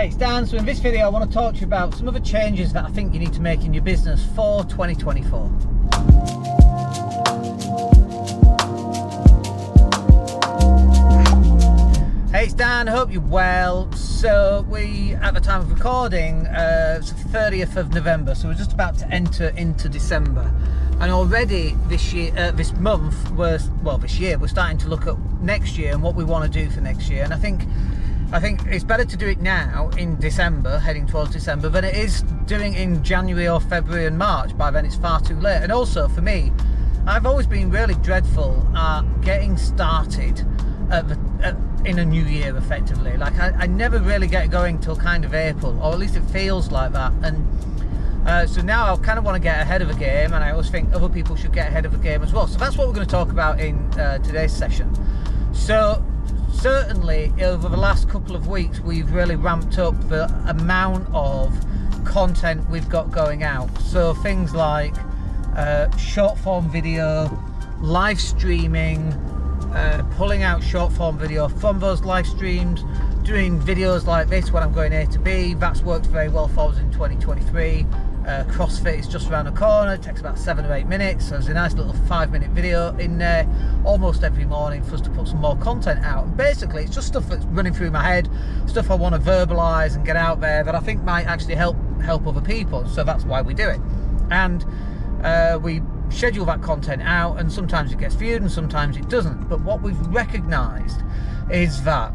Hey, it's Dan. So in this video I want to talk to you about some of the changes that I think you need to make in your business for 2024. Hey, it's Dan. I hope you're well. So we, at the time of recording, it's the 30th of November, so we're just about to enter into December. And already this year, this year, we're starting to look at next year and what we want to do for next year. And I think it's better to do it now in December, heading towards December, than it is doing in January or February and March. By then it's far too late. And also for me, I've always been really dreadful at getting started in a new year effectively. Like I never really get going till kind of April, or at least it feels like that. And so now I kind of want to get ahead of the game, and I always think other people should get ahead of the game as well. So that's what we're going to talk about in today's session. So certainly over the last couple of weeks we've really ramped up the amount of content we've got going out. So things like short form video, live streaming, pulling out short form video from those live streams, doing videos like this when I'm going A to B. That's worked very well for us in 2023. CrossFit is just around the corner. It takes about 7 or 8 minutes, so there's a nice little 5-minute video in there almost every morning for us to put some more content out. And basically it's just stuff that's running through my head, stuff I want to verbalize and get out there that I think might actually help other people. So that's why we do it. And we schedule that content out, and sometimes it gets viewed and sometimes it doesn't. But what we've recognized is that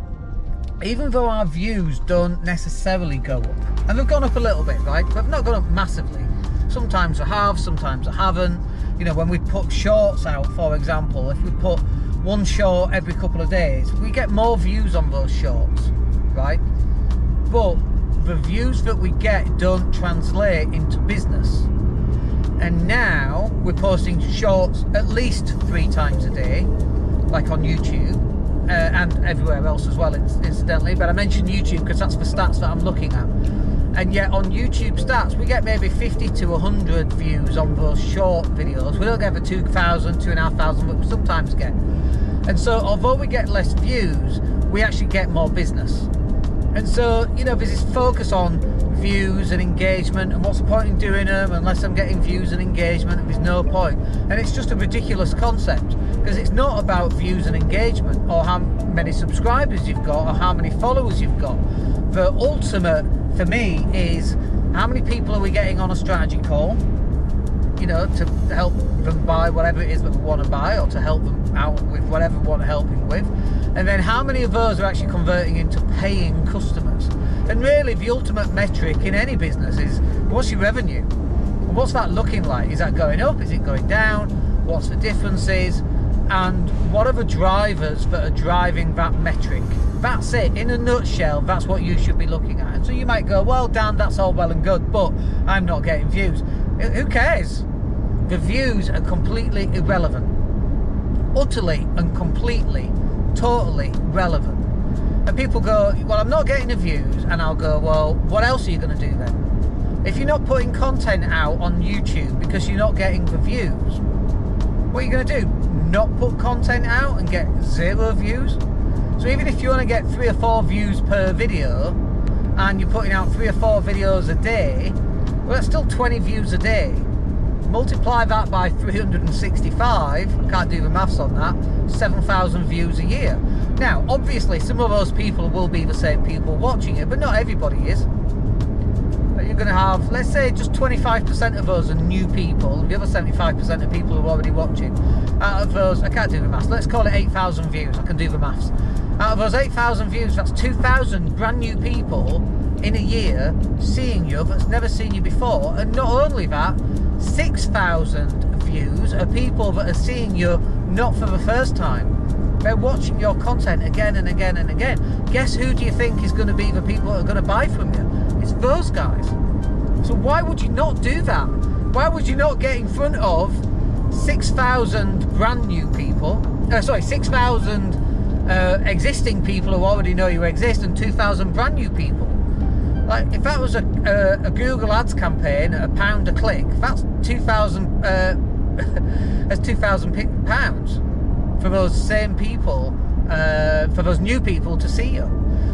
even though our views don't necessarily go up, and they've gone up a little bit, right, but not gone up massively. Sometimes they have, sometimes they haven't. You know, when we put shorts out, for example, if we put one short every couple of days, we get more views on those shorts, right? But the views that we get don't translate into business. And now we're posting shorts at least 3 times a day, like on YouTube, and everywhere else as well, incidentally. But I mentioned YouTube because that's the stats that I'm looking at. And yet on YouTube stats, we get maybe 50 to 100 views on those short videos. We don't get the 2,000, 2,500 that we sometimes get. And so although we get less views, we actually get more business. And so, you know, there's this focus on views and engagement, and what's the point in doing them unless I'm getting views and engagement? There's no point. And it's just a ridiculous concept, because it's not about views and engagement or how many subscribers you've got or how many followers you've got. The ultimate for me is how many people are we getting on a strategy call, you know, to help them buy whatever it is that we want to buy, or to help them out with whatever we want to help them with. And then how many of those are actually converting into paying customers? And really the ultimate metric in any business is, what's your revenue? And what's that looking like? Is that going up? Is it going down? What's the differences? And what are the drivers that are driving that metric? That's it. In a nutshell, that's what you should be looking at. And so you might go, well, Dan, that's all well and good, but I'm not getting views. Who cares? The views are completely irrelevant. Utterly and completely, totally relevant. And people go, well, I'm not getting the views. And I'll go, well, what else are you going to do then? If you're not putting content out on YouTube because you're not getting the views, what are you going to do? Not put content out and get 0 views? So even if you want to get 3 or 4 views per video, and you're putting out 3 or 4 videos a day, well, that's still 20 views a day. Multiply that by 365, I can't do the maths on that, 7,000 views a year. Now, obviously, some of those people will be the same people watching it, but not everybody is. You're going to have, let's say, just 25% of those are new people, and the other 75% are people who are already watching. Out of those, I can't do the maths, let's call it 8,000 views, I can do the maths. Out of those 8,000 views, that's 2,000 brand new people in a year seeing you that's never seen you before. And not only that, 6,000 views are people that are seeing you not for the first time. They're watching your content again and again and again. Guess who do you think is going to be the people that are going to buy from you? It's those guys. So why would you not do that? Why would you not get in front of 6,000 brand new people? 6,000 existing people who already know you exist, and 2,000 brand new people. Like, if that was a Google Ads campaign at £1 a click, that's 2,000. That's £2,000 for those same people, for those new people to see you.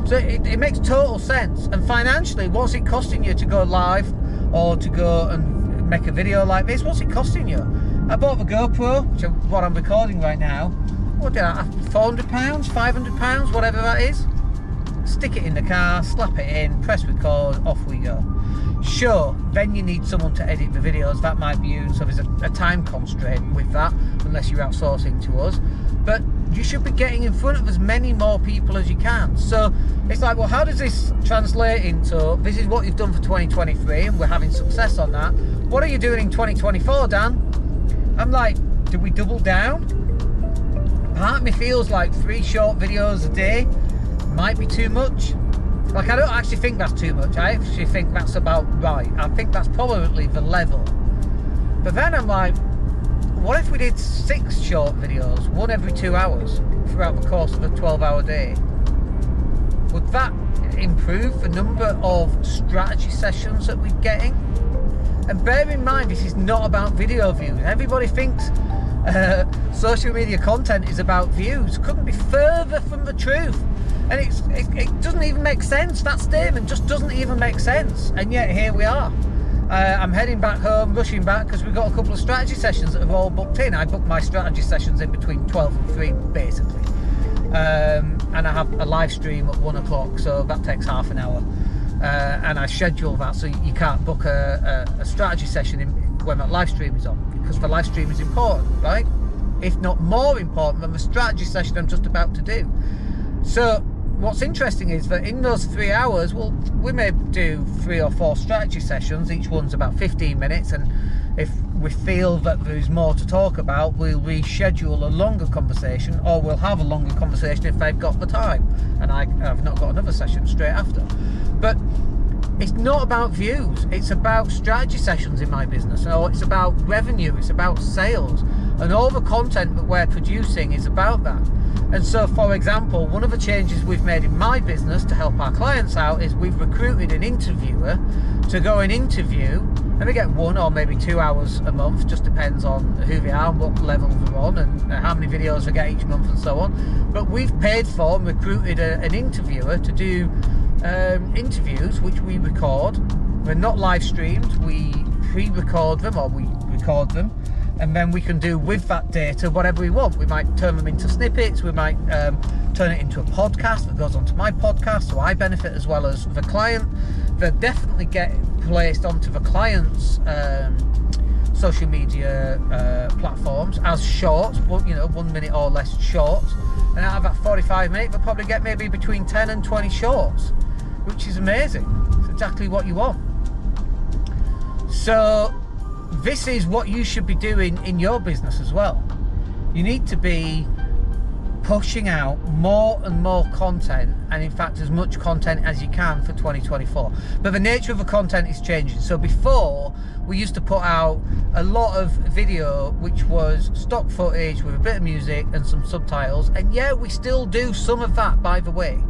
So So it makes total sense. And financially, what's it costing you to go live or to go and make a video like this? What's it costing you? I bought the GoPro, which is what I'm recording right now. What did I have? £400, £500, whatever that is. Stick it in the car, slap it in, press record, off we go. Sure, then you need someone to edit the videos. That might be you, so there's a time constraint with that, unless you're outsourcing to us. But you should be getting in front of as many more people as you can. So it's like, well, how does this translate into, this is what you've done for 2023 and we're having success on that. What are you doing in 2024, Dan? I'm like, do we double down? Part of me feels like 3 short videos a day might be too much. Like, I don't actually think that's too much. I actually think that's about right. I think that's probably the level. But then I'm like, what if we did 6 short videos, one every 2 hours throughout the course of a 12-hour day? Would that improve the number of strategy sessions that we're getting? And bear in mind, this is not about video views. Everybody thinks social media content is about views. Couldn't be further from the truth. And it doesn't even make sense. That statement just doesn't even make sense. And yet here we are. I'm heading back home, rushing back, because we've got a couple of strategy sessions that have all booked in. I book my strategy sessions in between 12 and 3, basically. And I have a live stream at 1 o'clock, so that takes half an hour. And I schedule that, so you can't book a strategy session when that live stream is on, because the live stream is important, right? If not more important than the strategy session I'm just about to do. So what's interesting is that in those 3 hours, well, we may do 3 or 4 strategy sessions. Each one's about 15 minutes, and if we feel that there's more to talk about, we'll reschedule a longer conversation, or we'll have a longer conversation if they've got the time and I've not got another session straight after. But it's not about views, it's about strategy sessions in my business, or it's about revenue, it's about sales, and all the content that we're producing is about that. And so, for example, one of the changes we've made in my business to help our clients out is we've recruited an interviewer to go and interview, and we get 1 or maybe 2 hours a month, just depends on who they are and what level they're on and how many videos they get each month and so on. But we've paid for and recruited an interviewer to do interviews which we record. They're not live streamed, we pre-record them, or we record them, and then we can do with that data whatever we want. We might turn them into snippets, we might turn it into a podcast that goes onto my podcast, so I benefit as well as the client. They definitely get placed onto the client's social media platforms as shorts, 1 minute or less shorts, and out of that 45 minutes they'll probably get maybe between 10 and 20 shorts, which is amazing. It's exactly what you want. So this is what you should be doing in your business as well. You need to be pushing out more and more content, and in fact as much content as you can for 2024. But the nature of the content is changing. So before, we used to put out a lot of video which was stock footage with a bit of music and some subtitles, and yeah, we still do some of that, by the way,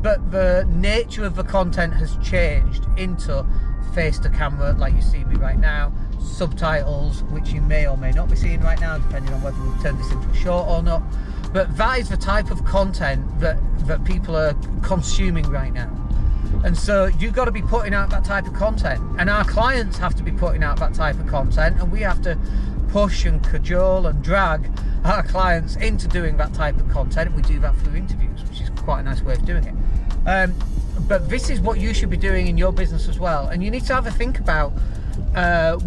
but the nature of the content has changed into face to camera, like you see me right now, subtitles, which you may or may not be seeing right now, depending on whether we've turned this into a short or not. But that is the type of content that people are consuming right now. And so you've got to be putting out that type of content, and our clients have to be putting out that type of content, and we have to push and cajole and drag our clients into doing that type of content. We do that through interviews, which is quite a nice way of doing it. But this is what you should be doing in your business as well, and you need to have a think about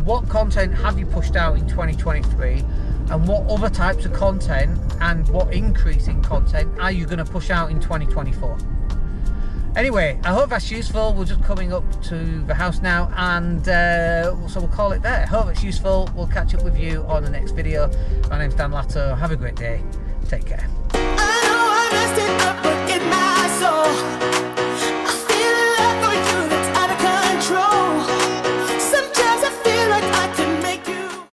what content have you pushed out in 2023, and what other types of content and what increase in content are you going to push out in 2024. Anyway, I hope that's useful. We're just coming up to the house now, and so we'll call it there. Hope it's useful. We'll catch up with you on the next video. My name's Dan Latto. Have a great day. Take care.